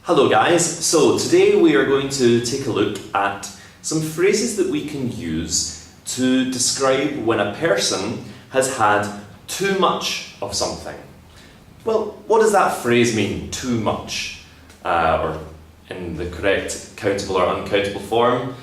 Hello guys, so today we are going to take a look at some phrases that we can use to describe when a person has had too much of something. Well, what does that phrase mean, too much? Or in the correct countable or uncountable form,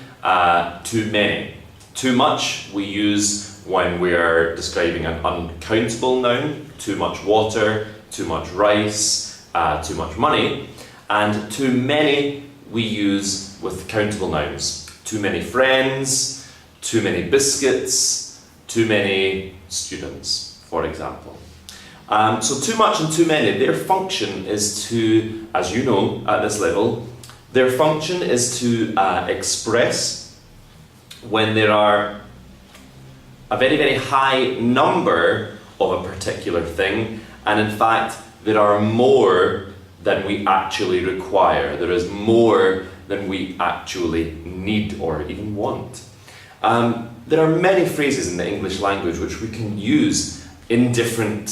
too many. Too much we use when we are describing an uncountable noun, too much water, too much rice, too much money. And too many we use with countable nouns. Too many friends, too many biscuits, too many students, for example. So too much and too many, their function is to, as you know at this level, their function is to express when there are a very, very high number of a particular thing, and in fact there are more than we actually require. There is more than we actually need or even want. There are many phrases in the English language which we can use in different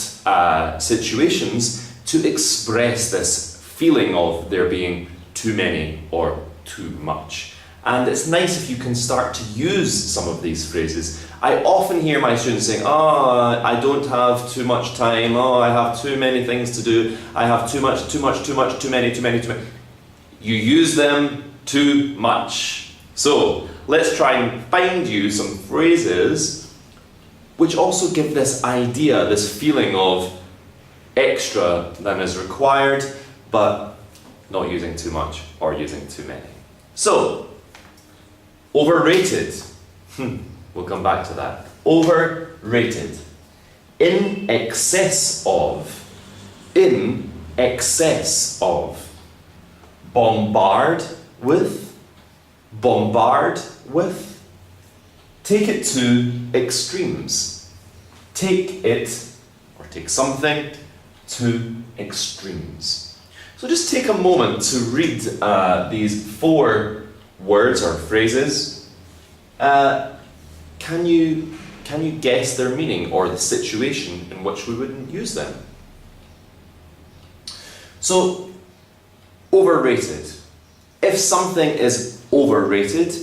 situations to express this feeling of there being too many or too much. And it's nice if you can start to use some of these phrases. I often hear my students saying, I don't have too much time, I have too many things to do, I have too much, too many. You use them too much. So let's try and find you some phrases which also give this idea, this feeling of extra than is required, but not using too much or using too many. So, overrated. We'll come back to that. Overrated. In excess of. In excess of. Bombard with. Bombard with. Take it to extremes. Take it, or take something, to extremes. So just take a moment to read these 4 words or phrases. Can you guess their meaning or the situation in which we would use them? So, overrated. If something is overrated,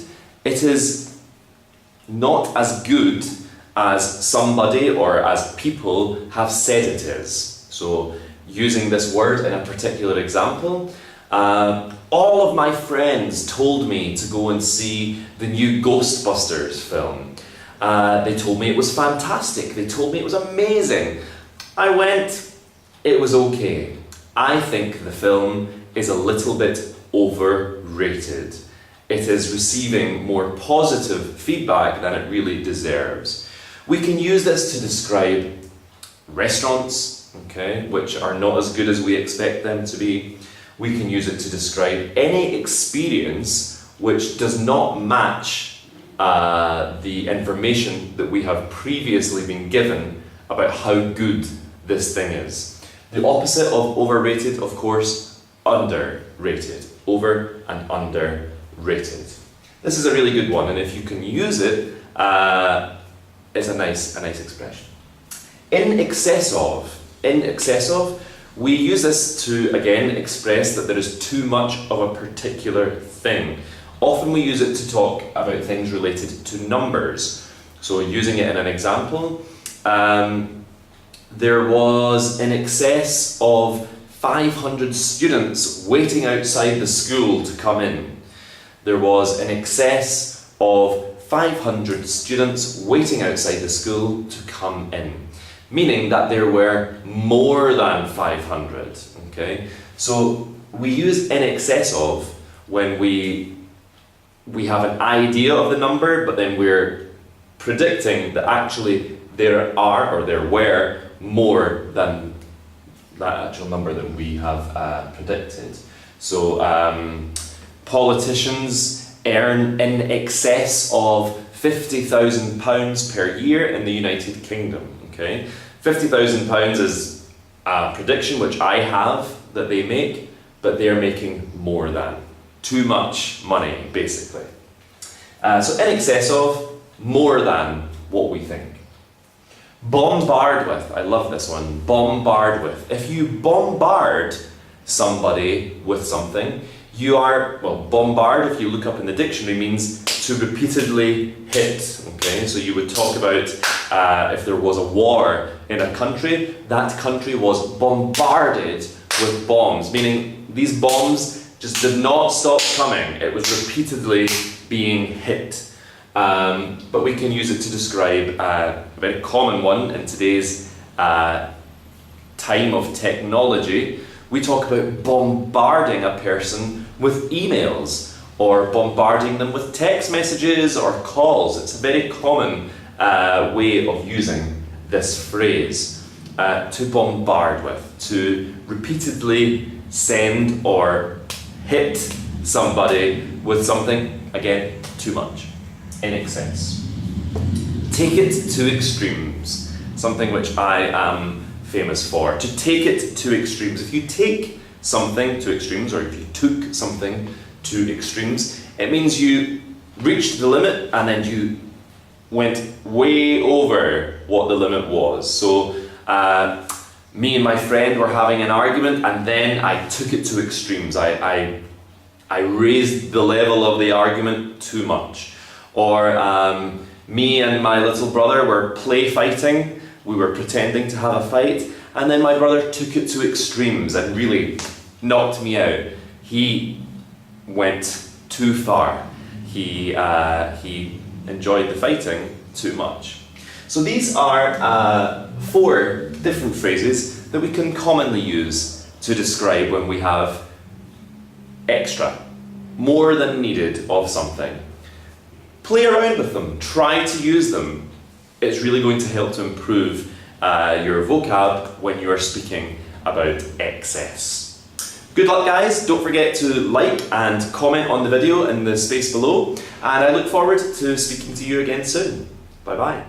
it is not as good as somebody or as people have said it is. So, using this word in a particular example, all of my friends told me to go and see the new Ghostbusters film. They told me it was fantastic. They told me it was amazing. I went, it was okay. I think the film is a little bit overrated. It is receiving more positive feedback than it really deserves. We can use this to describe restaurants, okay, which are not as good as we expect them to be. We can use it to describe any experience which does not match the information that we have previously been given about how good this thing is. The opposite of overrated, of course, underrated. Over and underrated. This is a really good one, and if you can use it, it's a nice expression. In excess of. In excess of. We use this to, again, express that there is too much of a particular thing. Often we use it to talk about things related to numbers. So using it in an example, there was in excess of 500 students waiting outside the school to come in. There was in excess of 500 students waiting outside the school to come in. Meaning that there were more than 500, okay? So we use in excess of when we have an idea of the number, but then we're predicting that actually there are, or there were, more than that actual number that we have predicted. So politicians earn in excess of £50,000 per year in the United Kingdom. Okay, £50,000 is a prediction which I have that they make, but they're making more than. Too much money, basically. So in excess of, more than what we think. Bombard with, I love this one, bombard with. If you bombard somebody with something. You are, well, bombard, if you look up in the dictionary, means to repeatedly hit, okay? So you would talk about if there was a war in a country, that country was bombarded with bombs, meaning these bombs just did not stop coming. It was repeatedly being hit. But we can use it to describe a very common one in today's time of technology. We talk about bombarding a person with emails or bombarding them with text messages or calls. It's a very common way of using this phrase. To bombard with, to repeatedly send or hit somebody with something, again, too much, in excess. Take it to extremes, something which I am famous for. To take it to extremes. If you take something to extremes, or if you took something to extremes, it means you reached the limit and then you went way over what the limit was. So me and my friend were having an argument and then I took it to extremes. I raised the level of the argument too much. Or me and my little brother were play fighting. We were pretending to have a fight, and then my brother took it to extremes and really knocked me out. He went too far. He enjoyed the fighting too much. So these are 4 different phrases that we can commonly use to describe when we have extra, more than needed of something. Play around with them, try to use them. It's really going to help to improve your vocab when you are speaking about excess. Good luck, guys. Don't forget to like and comment on the video in the space below, and I look forward to speaking to you again soon. Bye bye.